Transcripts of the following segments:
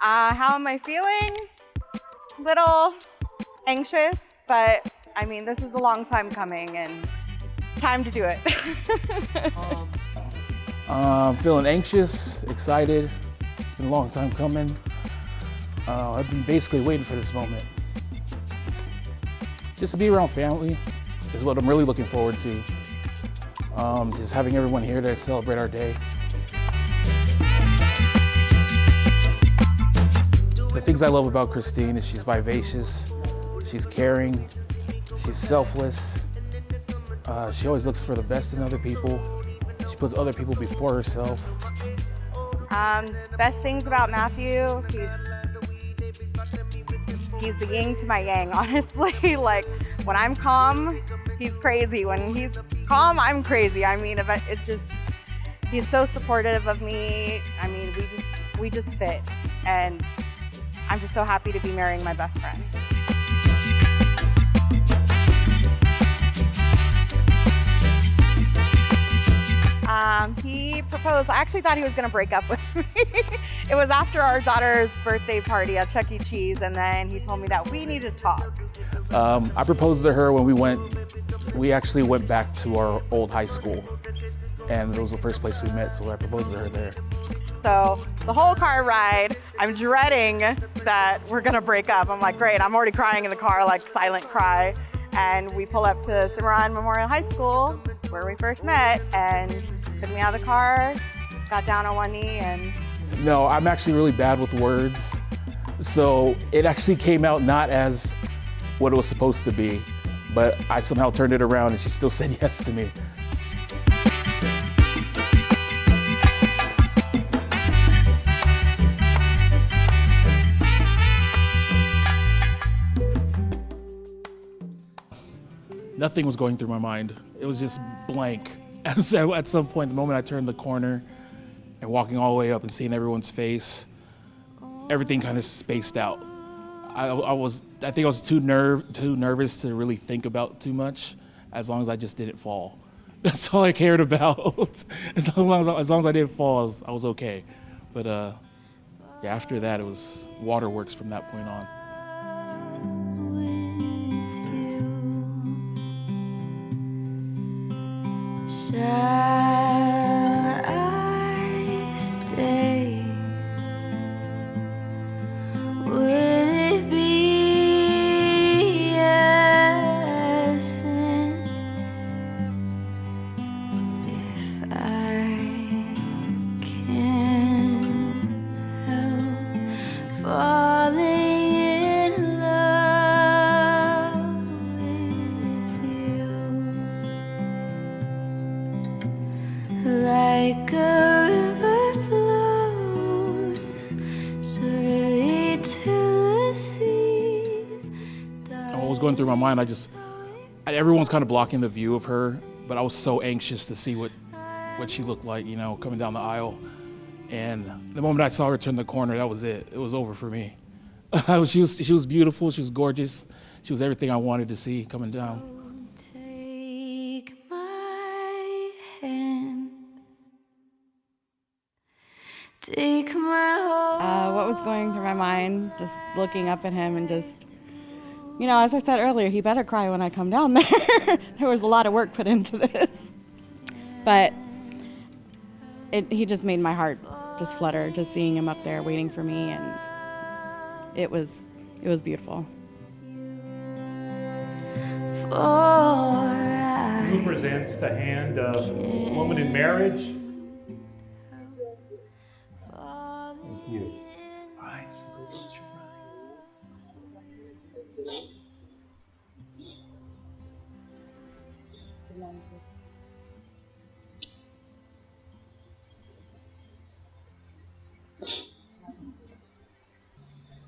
How am I feeling? Little anxious, but I mean, this is a long time coming and it's time to do it. Feeling anxious, excited. It's been a long time coming. I've been basically waiting for this moment. Just to be around family is what I'm really looking forward to. Just having everyone here to celebrate our day. The things I love about Christine is she's vivacious, she's caring, she's selfless. She always looks for the best in other people. She puts other people before herself. Best things about Matthew, he's the yin to my yang, honestly. Like, when I'm calm, he's crazy. When he's calm, I'm crazy. I mean, it's just, he's so supportive of me. I mean, we just fit. And I'm just so happy to be marrying my best friend. He proposed. I actually thought he was going to break up with me. It was after our daughter's birthday party at Chuck E. Cheese, and then he told me that we need to talk. I proposed to her when we actually went back to our old high school, and it was the first place we met, so I proposed to her there. So the whole car ride, I'm dreading that we're gonna break up. I'm like, great, I'm already crying in the car, like silent cry. And we pull up to Cimarron Memorial High School, where we first met, and took me out of the car, got down on one knee, and... No, I'm actually really bad with words. So it actually came out not as what it was supposed to be, but I somehow turned it around and she still said yes to me. Nothing was going through my mind. It was just blank. And so at some point, the moment I turned the corner and walking all the way up and seeing everyone's face, everything kind of spaced out. I think I was too nervous to really think about too much, as long as I just didn't fall. That's all I cared about. As long as I didn't fall, I was okay. But yeah, after that, it was waterworks from that point on. Shall I stay? Would it be a sin if I can't help falling in love with you? Like a river flows surely to the sea. What was going through my mind, everyone's kind of blocking the view of her, but I was so anxious to see what she looked like, you know, coming down the aisle. And the moment I saw her turn the corner, that was it. It was over for me. She was beautiful, she was gorgeous. She was everything I wanted to see coming down. Take my hand. Take my whole What was going through my mind, just looking up at him and just, you know, as I said earlier, he better cry when I come down there. There was a lot of work put into this. But he just made my heart just flutter, just seeing him up there waiting for me, and it was beautiful. Who presents the hand of this woman in marriage? Thank you. All right, so this is your bride.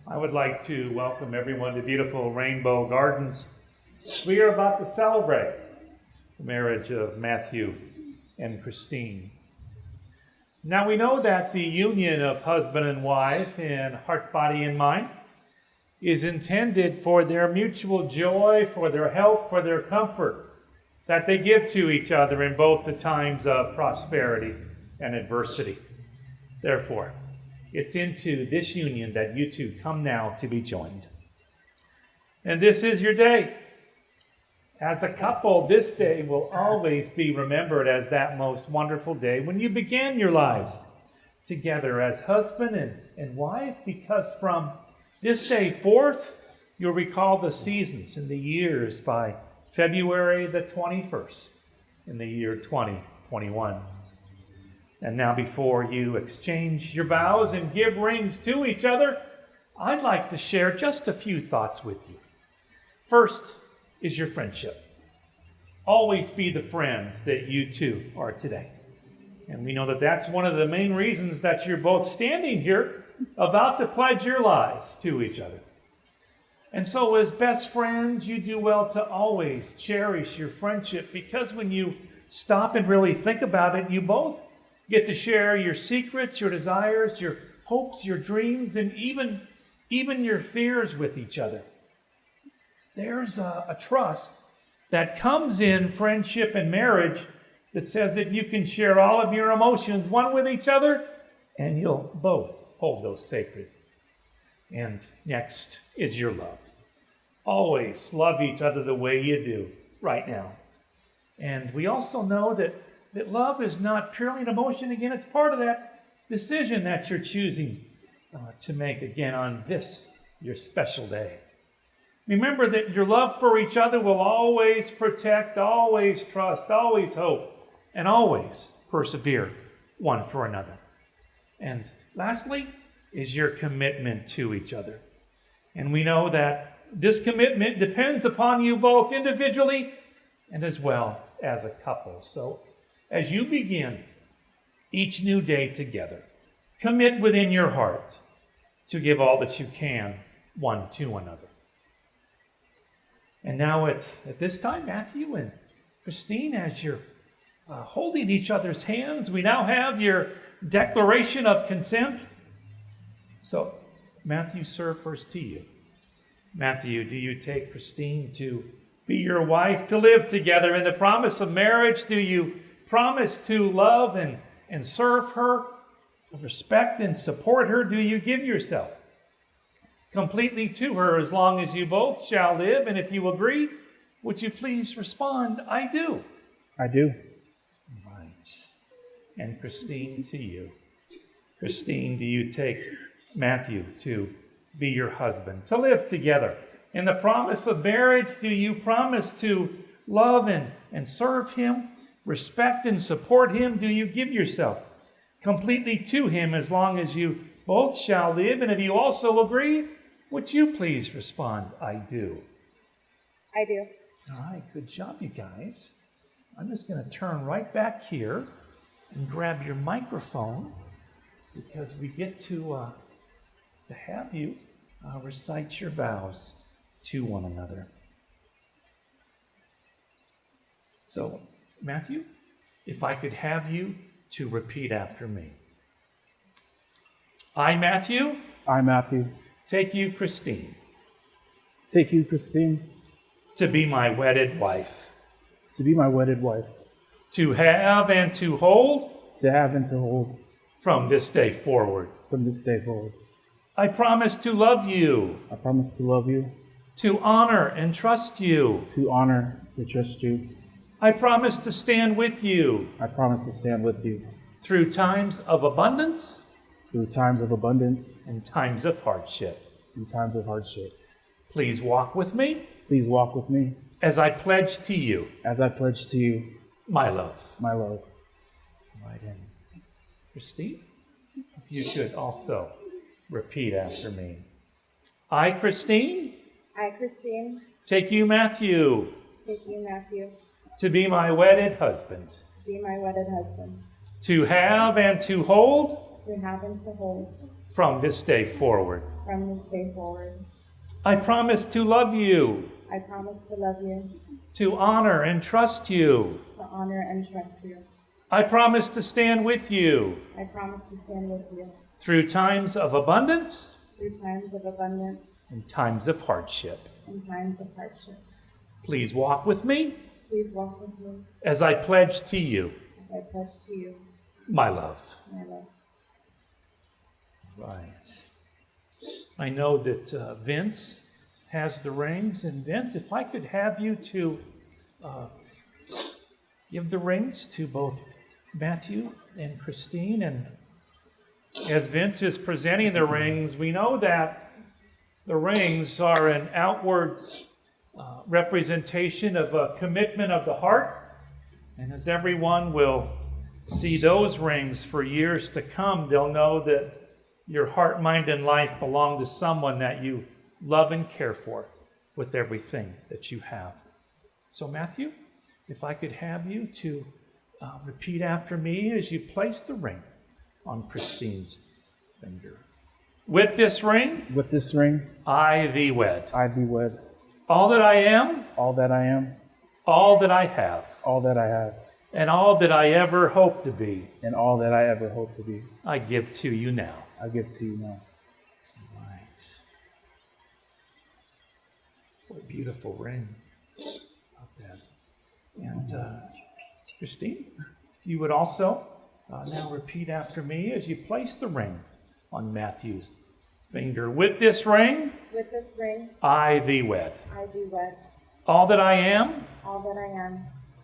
I would like to welcome everyone to beautiful Rainbow Gardens. We are about to celebrate the marriage of Matthew and Christine. Now we know that the union of husband and wife in heart, body, and mind is intended for their mutual joy, for their help, for their comfort that they give to each other in both the times of prosperity and adversity. Therefore, It's into this union that you two come now to be joined. And this is your day. As a couple, this day will always be remembered as that most wonderful day when you began your lives together as husband and wife, because from this day forth, you'll recall the seasons and the years by February the 21st in the year 2021. And now, before you exchange your vows and give rings to each other, I'd like to share just a few thoughts with you. First is your friendship. Always be the friends that you two are today. And we know that that's one of the main reasons that you're both standing here about to pledge your lives to each other. And so as best friends, you do well to always cherish your friendship, because when you stop and really think about it, you both get to share your secrets, your desires, your hopes, your dreams, and even your fears with each other. There's a trust that comes in friendship and marriage that says that you can share all of your emotions, one with each other, and you'll both hold those sacred. And next is your love. Always love each other the way you do right now. And we also know that love is not purely an emotion. Again, it's part of that decision that you're choosing to make again on this, your special day. Remember that your love for each other will always protect, always trust, always hope, and always persevere one for another. And lastly is your commitment to each other. And we know that this commitment depends upon you both individually and as well as a couple. So as you begin each new day together, commit within your heart to give all that you can one to another. And now at this time, Matthew and Christine, as you're holding each other's hands, we now have your declaration of consent. So, Matthew, sir, first to you. Matthew, do you take Christine to be your wife, to live together in the promise of marriage? Do you promise to love and serve her, respect and support her? Do you give yourself completely to her as long as you both shall live? And if you agree, would you please respond, I do? I do. Right. And Christine, to you. Christine, do you take Matthew to be your husband, to live together in the promise of marriage? Do you promise to love and serve him, respect and support him? Do you give yourself completely to him as long as you both shall live? And if you also agree, would you please respond, I do? I do. All right, good job, you guys. I'm just going to turn right back here and grab your microphone, because we get to have you recite your vows to one another. So, Matthew, if I could have you to repeat after me. I, Matthew, I, Matthew, take you, Christine, take you, Christine, to be my wedded wife, to be my wedded wife, to have and to hold to have and to hold from this day forward. from this day forward. I promise to love you, I promise to love you, to honor and trust you. to honor, to trust you. I promise to stand with you I promise to stand with you through times of abundance through times of abundance and times of hardship. and times of hardship. Please walk with me Please walk with me as I pledge to you as I pledge to you my love. my love. Right in. Christine, if you could also repeat after me. I, Christine, I, Christine, take you, Matthew, take you, Matthew, to be my wedded husband, to be my wedded husband, to have and to hold to have and to hold from this day forward. from this day forward. I promise to love you, I promise to love you, to honor and trust you. to honor and trust you. I promise to stand with you I promise to stand with you through times of abundance through times of abundance and times of hardship. and times of hardship. Please walk with me Please walk with me as I pledge to you as I pledge to you my love. my love. Right. I know that Vince has the rings. And Vince, if I could have you to give the rings to both Matthew and Christine. And as Vince is presenting the rings, we know that the rings are an outward representation of a commitment of the heart. And as everyone will see those rings for years to come, they'll know that your heart, mind, and life belong to someone that you love and care for with everything that you have. So Matthew, if I could have you to repeat after me as you place the ring on Christine's finger. With this ring, I thee wed. I thee wed. All that I am, All that I am, all that I have, all that I have, and all that I ever hope to be, and all that I ever hope to be, I give to you now. I give to you now. Right. What a beautiful ring. Love that. And Christine, if you would also now repeat after me as you place the ring on Matthew's finger. With this ring, I thee wed. I do wed. All that I am, All that I am,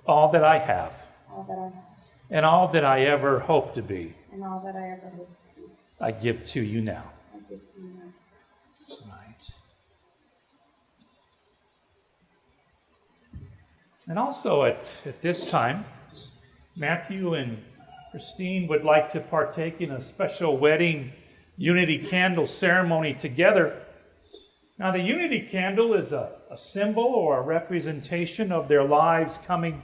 all that I have, all that I have, and all that I ever hope to be, and all that I ever hope to be, I give to you now. I give to you now. Right. And also at this time, Matthew and Christine would like to partake in a special wedding unity candle ceremony together. Now, the unity candle is a symbol or a representation of their lives coming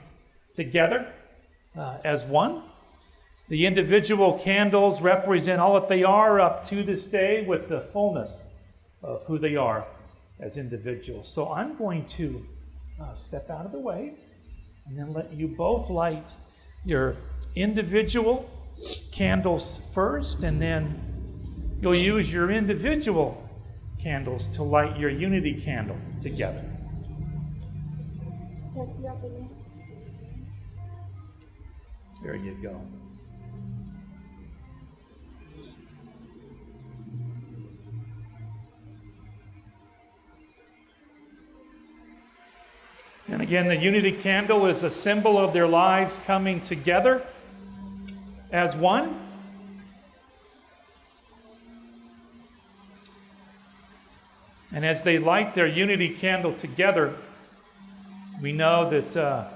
together as one. The individual candles represent all that they are up to this day with the fullness of who they are as individuals. So I'm going to step out of the way and then let you both light your individual candles first, and then you'll use your individual candles to light your unity candle together. There you go. And again, the unity candle is a symbol of their lives coming together as one. And as they light their unity candle together, we know that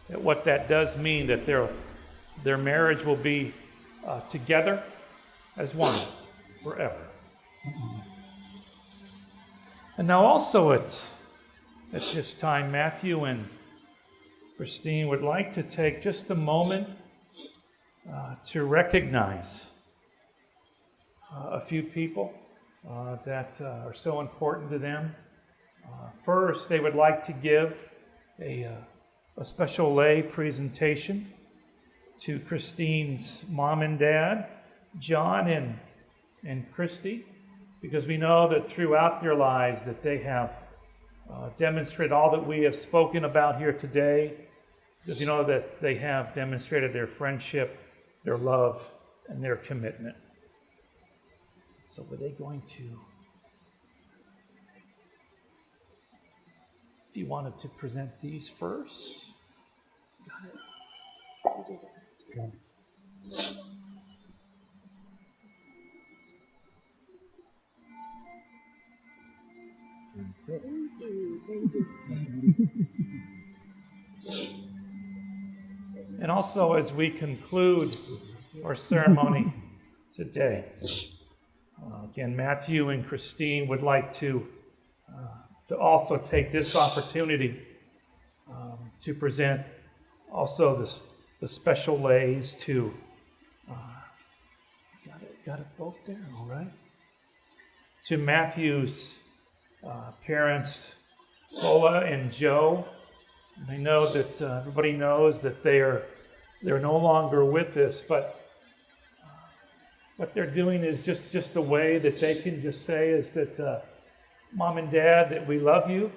what that does mean, that their marriage will be together as one forever. And now also at this time, Matthew and Christine would like to take just a moment to recognize a few people that are so important to them. First, they would like to give a special lay presentation to Christine's mom and dad, John and Christy, because we know that throughout their lives that they have demonstrated all that we have spoken about here today, because you know that they have demonstrated their friendship, their love, and their commitment. So were they going to, if you wanted to present these first? Got it. Okay. And also, as we conclude our ceremony today, again, Matthew and Christine would like to also take this opportunity to present also the special lays to, got it both there, all right? To Matthew's parents, Lola and Joe. And I know that everybody knows that they're no longer with us, but what they're doing is just a way that they can just say is that Mom and Dad, that we love you,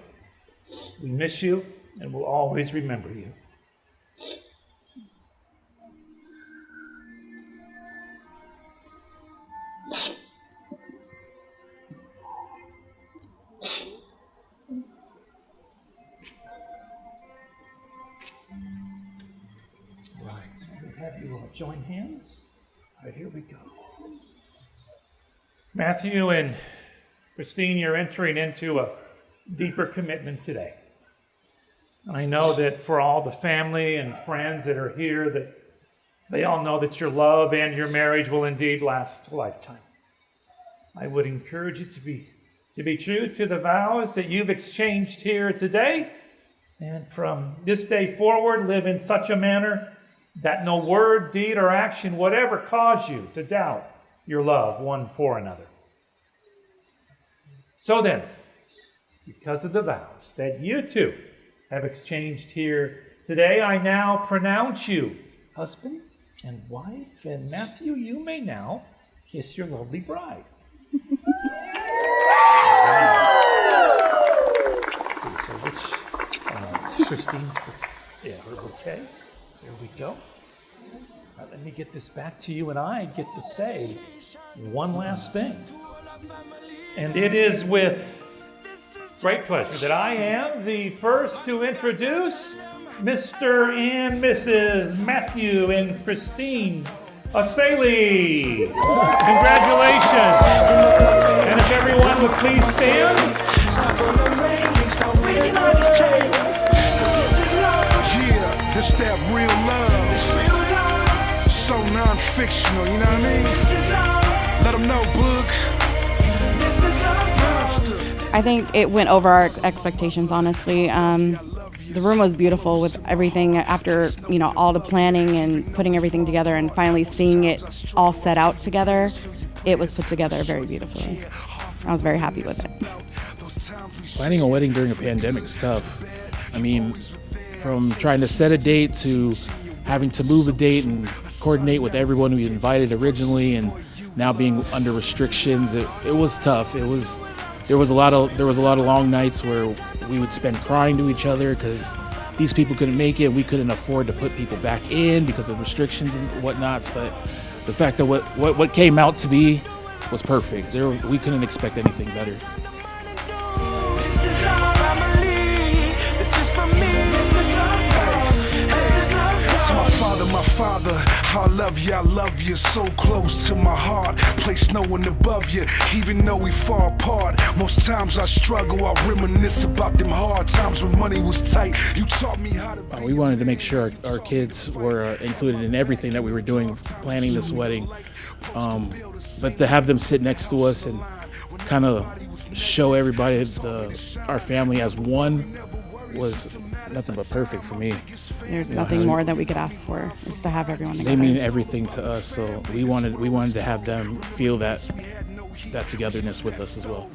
we miss you, and we'll always remember you. So we have you join hands. All right, here we go. Matthew and Christine, you're entering into a deeper commitment today. I know that for all the family and friends that are here, that they all know that your love and your marriage will indeed last a lifetime. I would encourage you to be true to the vows that you've exchanged here today, and from this day forward, live in such a manner that no word, deed, or action would ever cause you to doubt your love one for another. So then, because of the vows that you two have exchanged here today, I now pronounce you husband and wife, and Matthew, you may now kiss your lovely bride. See, so which, Christine's, yeah, her bouquet. There we go. Let me get this back to you, and I get to say one last thing. And it is with great pleasure that I am the first to introduce Mr. and Mrs. Matthew and Christine Asaeli. Congratulations. And if everyone would please stand. Yeah, this that real love. So non-fictional, you know what I mean? Let them know, Boog. I think it went over our expectations, honestly. The room was beautiful with everything after, all the planning and putting everything together and finally seeing it all set out together. It was put together very beautifully. I was very happy with it. Planning a wedding during a pandemic is tough. I mean, from trying to set a date to having to move a date and coordinate with everyone we invited originally, and now being under restrictions, it was tough. There was a lot of long nights where we would spend crying to each other because these people couldn't make it. We couldn't afford to put people back in because of restrictions and whatnot. But the fact that what came out to be was perfect. We couldn't expect anything better. This is love, family. This is for me. This is love. This is love. To my father, I love you, so close to my heart, place no one above you, even though we fall apart. Most times I struggle, I reminisce about them hard times when money was tight. You taught me how to We wanted to make sure our kids were included in everything that we were doing, planning this wedding. But to have them sit next to us and kind of show everybody our family as one was nothing but perfect for me. There's nothing more that we could ask for, just to have everyone together. They mean everything to us, so we wanted to have them feel that togetherness with us as well.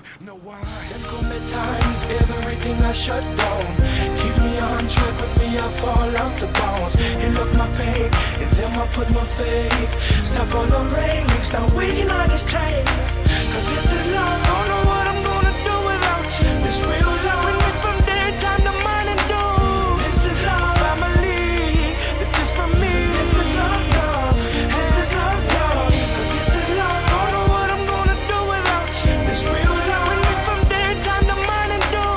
Times, everything I shut down. Keep me on track, with me I fall out to bounds. You look my pain, and then I put my faith. Step on the railings, now waiting on this train. Cause this is love, don't know what I'm gonna do without you. This real love, bring me from daytime to morning dew. This is love, family. This is for me. This is love, love. This is love, love. Cause this is love, don't know what I'm gonna do without you. This real love, bring me from daytime to morning dew.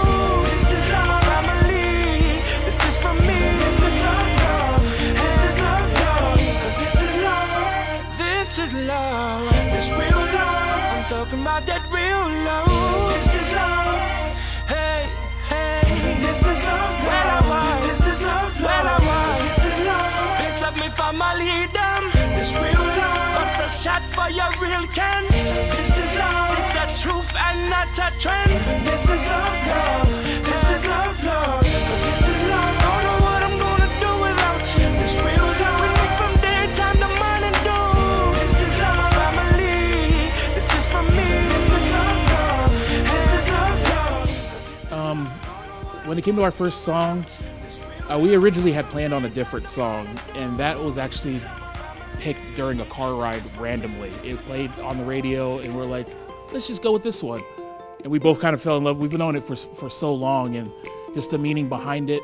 This is love, family. This is for me. This is love, love. This is love, love. Cause this is love. This is love. This real love. I'm talking about that real love. This is love. Hey, hey. This is love. Where I was. This is love. Where I was. This is love. Fix up me family, them. This real love. But fresh chat for your real can. This is love. It's the truth and not a trend. This is love, love. This is love, love. Cause this is love. Don't know what I'm gonna do without you. This real love. Bring me from daytime to morning dew. This is love, family. This is for me. This is love, love. This is love, love. When it came to our first song, we originally had planned on a different song, and that was actually picked during a car ride randomly. It played on the radio, and we're like, let's just go with this one. And we both kind of fell in love. We've known it for so long, and just the meaning behind it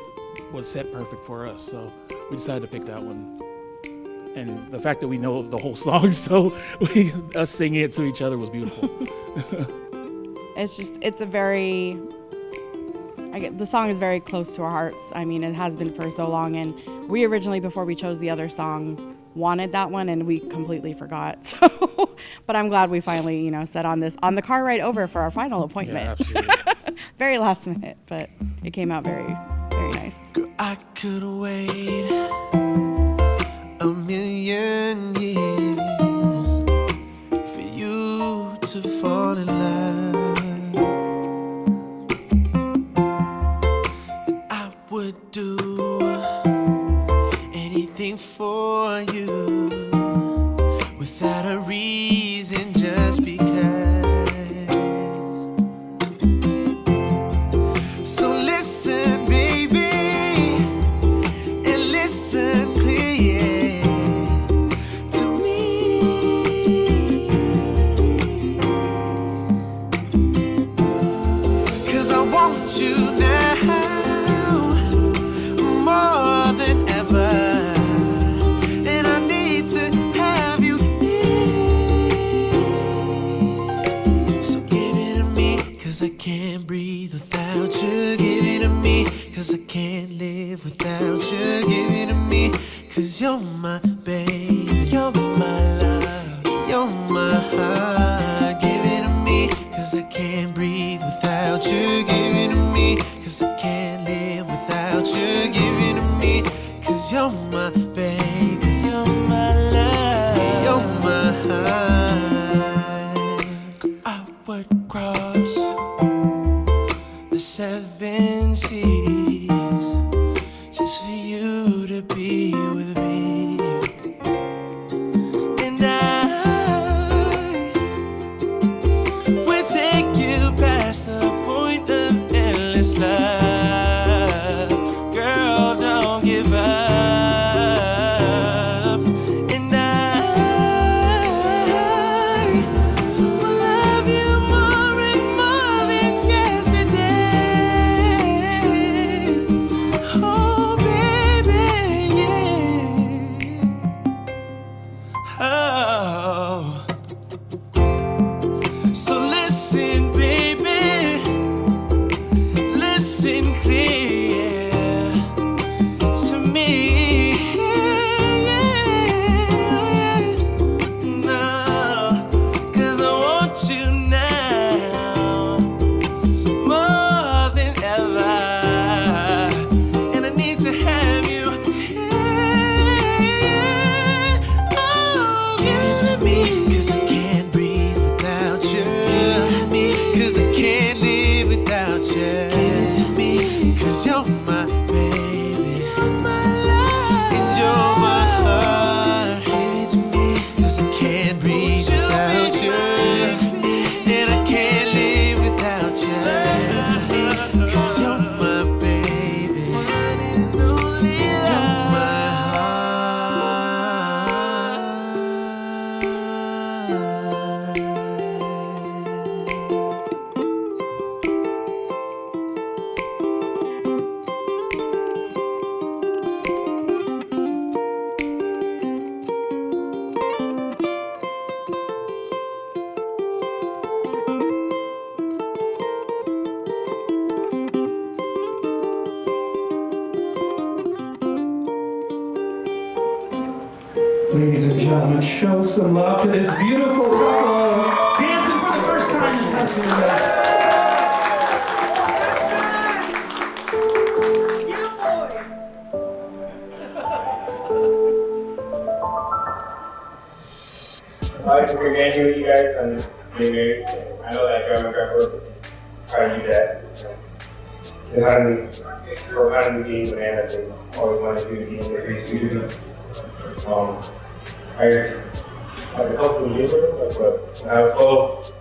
was set perfect for us. So we decided to pick that one. And the fact that we know the whole song, so us singing it to each other was beautiful. It's a very, the song is very close to our hearts. I mean, it has been for so long, and we originally, before we chose the other song, wanted that one, and we completely forgot. So, but I'm glad we finally, set on this on the car ride over for our final appointment. Yeah, absolutely. Very last minute, but it came out very, very nice. Girl, I could wait a million years for you to fall in love. And I would do anything for you without a reason, just because. So listen, baby, and listen clear to me, 'cause I want you now more than ever, and I need to have you near. So give it to me, 'cause I can't breathe without you. Give it to me, 'cause I can't live without you. Give it to me, 'cause you're my baby, you're my love, you're my heart. Give it to me, 'cause I can't breathe without you. Give it to me, 'cause I can't live without you. Give it to me, 'cause you're my baby, you're my love, you're my heart. I would cross the 7 seas just for you to be with me. And I would take you past the point of endless love. Girl, don't give up. And I will love you more and more than yesterday. Oh, baby, yeah. Oh. So listen, baby, listen clear to me. No, 'cause I want you now more than ever, and I need to have you here. Oh, give it to me, 'cause I can't breathe without you. Give it to me, 'cause I can't live without you. Give it to me, 'cause you're my baby, you're my love, and you're my heart. Give it to me, 'cause I can't breathe without you, and I can't live without you. Give it to me, 'cause you're my baby, you're my Ladies and gentlemen, show some love to this beautiful couple dancing for the first time in Tuscany. I'd like to congratulate you guys on being married. I know that John and Trevor proud of you, Dad. And for finally being the man that they always wanted you to be in their great studio. I had a couple of years ago, but when I was 12,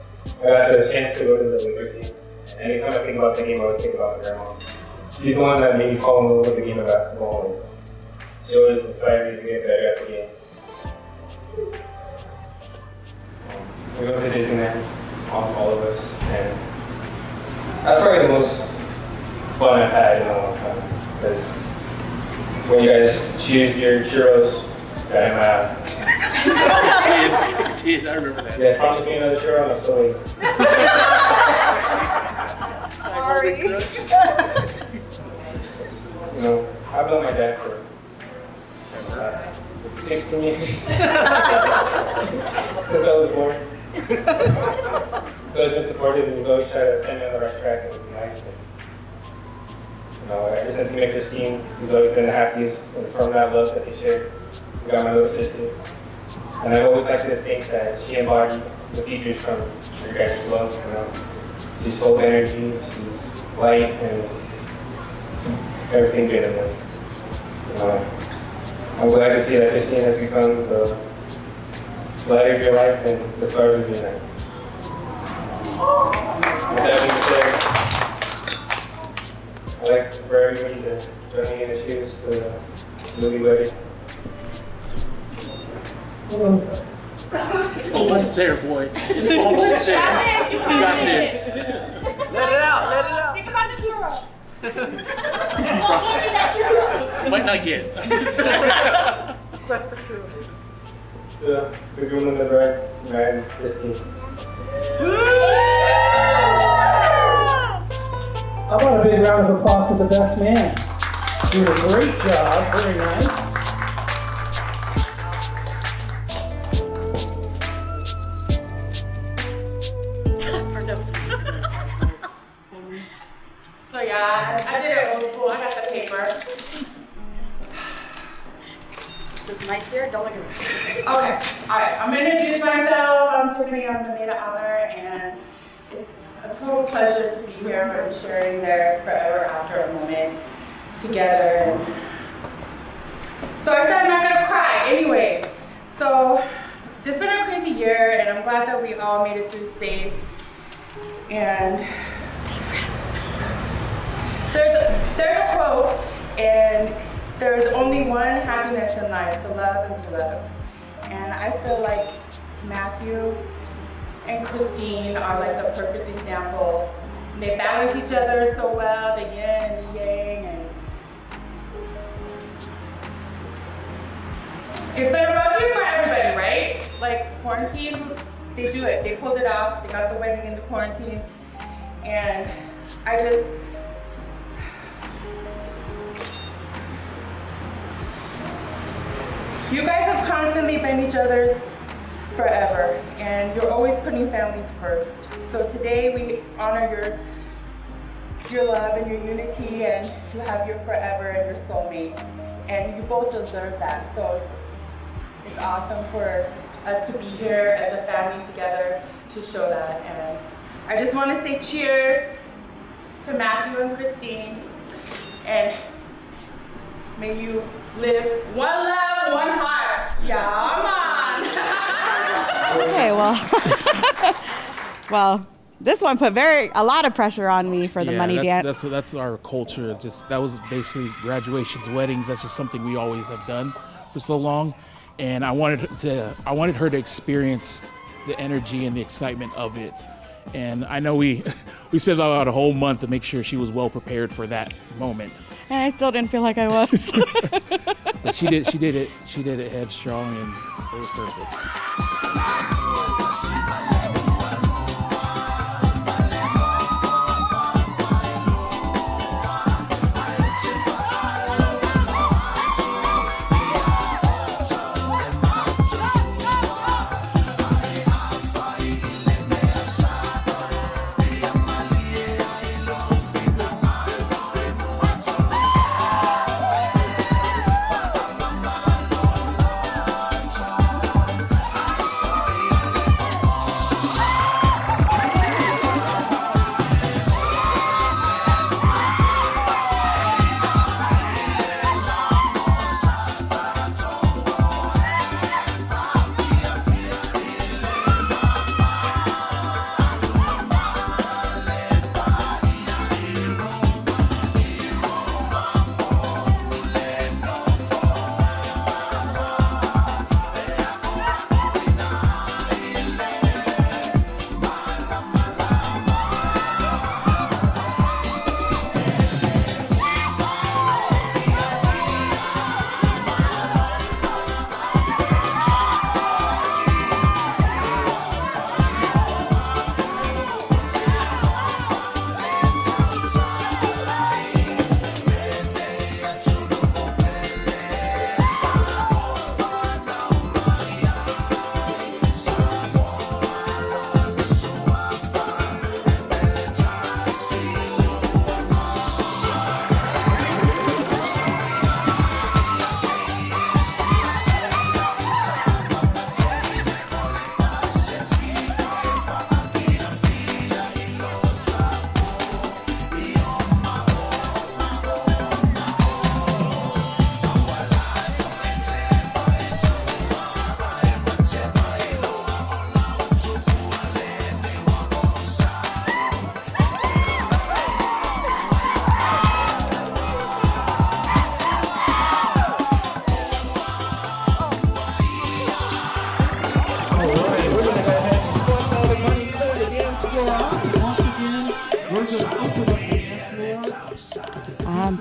I got the chance to go to the Lakers game. And anytime I think about the game, I always think about my grandma. She's the one that made me fall in love with the game of basketball. And she always inspired me to get better at the game. We go to Disneyland, all of us, and that's probably the most fun I've had in a long time. Because when you guys choose your churros, that I'm Did I remember that? you guys promised me another churro, and I'm still waiting. sorry. You know, I've known my dad for 16 years since I was born. So he's been supportive and he's always tried to send me on the right track and life. You know, ever since he met Christine, he's always been the happiest, and from that love that they shared, we got my little sister. And I've always liked to think that she embodied the features from your guys' love. You know, she's full of energy, she's light, and everything good in them. I'm glad to see that Christine has become the light of your life and the stars of your night. With that being said, I'd like for everybody to join me in the cheers to the Asaeli Wedding. Almost there, boy. Almost there. You got this. Let it out, let it out. Think about the churro. We'll get you that churro. Might not get. Request for true. So, the groom and the bride, Ryan, Christine. I want a big round of applause for the best man. You did a great job, very nice. So yeah, I did it old school. I got the paper. Does the mic here? Don't look at the screen. Okay, all right. I'm gonna introduce myself. I'm Tiffany. I'm the maid of honor, and it's a total pleasure to be here and sharing their forever after a moment together. And so I said I'm not gonna cry. Anyways, so it's been a crazy year, and I'm glad that we all made it through safe. And there's a quote, and there's only one happiness in life, to love and be loved. And I feel like Matthew and Christine are like the perfect example. They balance each other so well, the yin and the yang. And it's been a rough year for everybody, right? Like quarantine, they do it. They pulled it off. They got the wedding in the quarantine. And I just, you guys have constantly been each other's forever, and you're always putting families first. So today we honor your love and your unity, and you have your forever and your soulmate, and you both deserve that. So it's awesome for us to be here as a family together to show that. And I just want to say cheers to Matthew and Christine, and may you live one love, one heart. Yeah, man. Okay, well, this one put a lot of pressure on me for the money dance. That's our culture. That was basically graduations, weddings. That's just something we always have done for so long, and I wanted her to experience the energy and the excitement of it. And I know we spent about a whole month to make sure she was well prepared for that moment. And I still didn't feel like I was. But she did it headstrong, and it was perfect.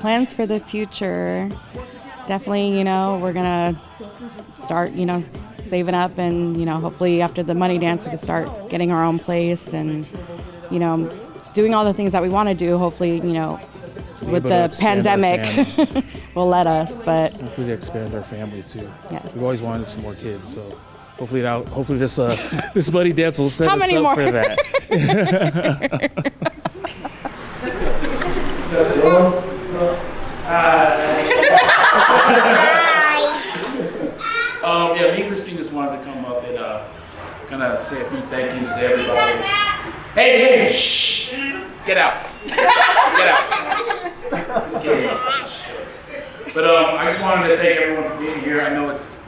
Plans for the future. Definitely, you know, we're going to start, you know, saving up and, you know, hopefully after the money dance, we can start getting our own place and, you know, doing all the things that we want to do. Hopefully, you know, with the pandemic will let us, but hopefully to expand our family too. Yes. We've always wanted some more kids, so hopefully this this buddy dance will set How us many up more? for that. Yeah, me and Christine just wanted to come up and kind of say a few thank yous to everybody. Hey, shh! Get out. Get out. Just kidding. But I just wanted to thank everyone for being here. I know it's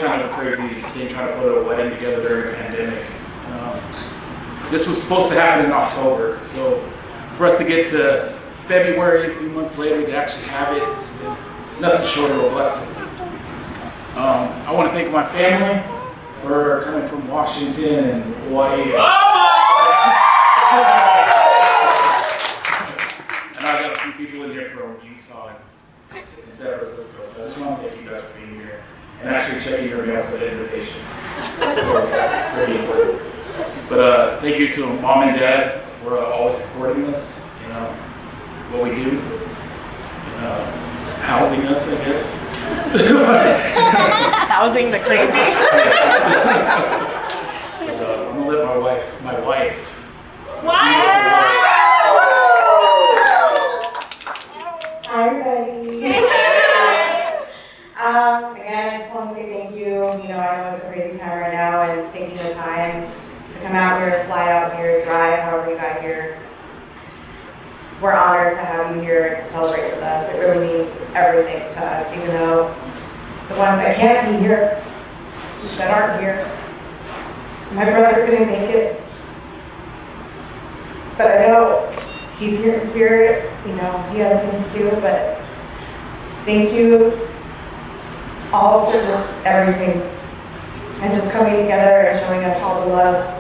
kind of a crazy thing trying to put a wedding together during a pandemic. This was supposed to happen in October, so for us to get to February, a few months later, to actually have it, it's been nothing short of a blessing. I want to thank my family for coming from Washington and Hawaii. And I got a few people in here from Utah and San Francisco, so I just want to thank you guys for being here and actually checking your mail for the invitation. So that's pretty important. But thank you to Mom and Dad for always supporting us, you know, what we do, and housing us, I guess. Housing the crazy. I'm gonna let my wife. I'm ready. Again, I just want to say thank you. You know, I know it's a crazy time right now, and taking the time to come out here, fly out here, drive, however you got here. We're honored to have you here to celebrate with us. It really means everything to us, even though the ones that can't be here, that aren't here. My brother couldn't make it, but I know he's here in spirit. You know, he has things to do, but thank you all for just everything and just coming together and showing us all the love.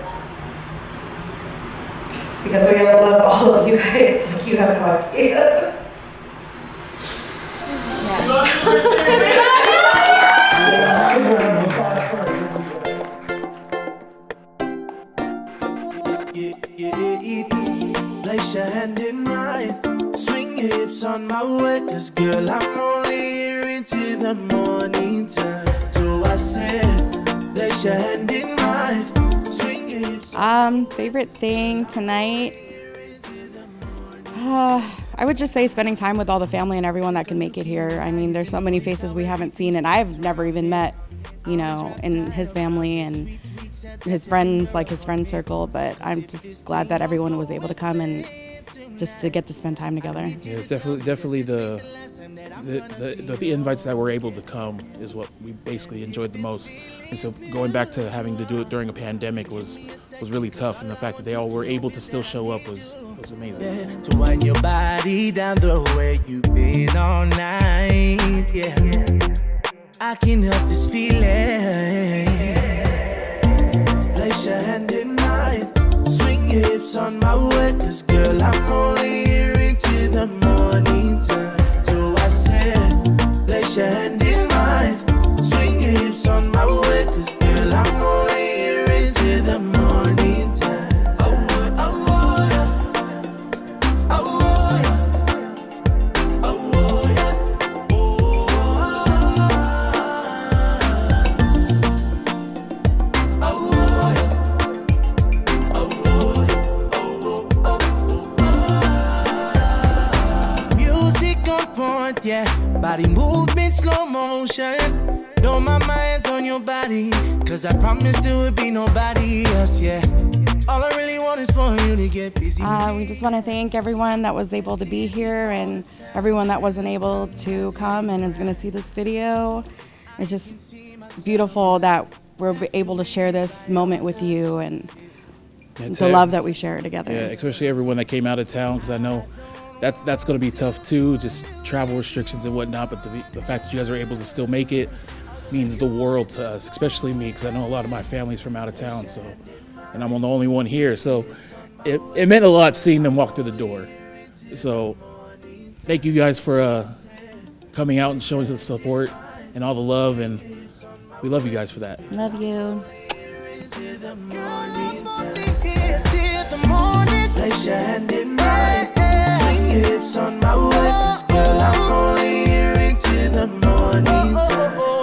Because we love all of you guys like you have no idea. Place your hand in mine, swing your hips on my way, 'cause girl, I'm only here into the morning time. So I said, place your hand in mine, swing your hips. Favorite thing tonight? I would just say spending time with all the family and everyone that can make it here. I mean, there's so many faces we haven't seen, and I've never even met, you know, in his family and his friends, like his friend circle, but I'm just glad that everyone was able to come and just to get to spend time together. Yeah, it's definitely the invites that were able to come is what we basically enjoyed the most. And so going back to having to do it during a pandemic was really tough, and the fact that they all were able to still show up was amazing. To wind your body down the way you've been all night, yeah. I can help this feeling. Place your hand in mine, swing your hips on my way, 'cause girl, I'm only here into the morning time. So I said, place your hand in mine, swing your hips on my way, 'cause girl, I'm only here into the morning time. Yeah, body movement, slow motion. Don't mind my hands on your body, 'cause I promised there would be nobody else, yeah. All I really want is for you to get busy. We just want to thank everyone that was able to be here and everyone that wasn't able to come and is going to see this video. It's just beautiful that we're able to share this moment with you and the love that we share together. Yeah, especially everyone that came out of town, because I know that's going to be tough too, just travel restrictions and whatnot, but the fact that you guys are able to still make it means the world to us, especially me, because I know a lot of my family's from out of town, so, and I'm the only one here, so it meant a lot seeing them walk through the door. So thank you guys for coming out and showing us the support and all the love, and we love you guys for that. Love you. Place your hand in mine. Swing your hips on my waist. Girl, I'm only here until the morning time.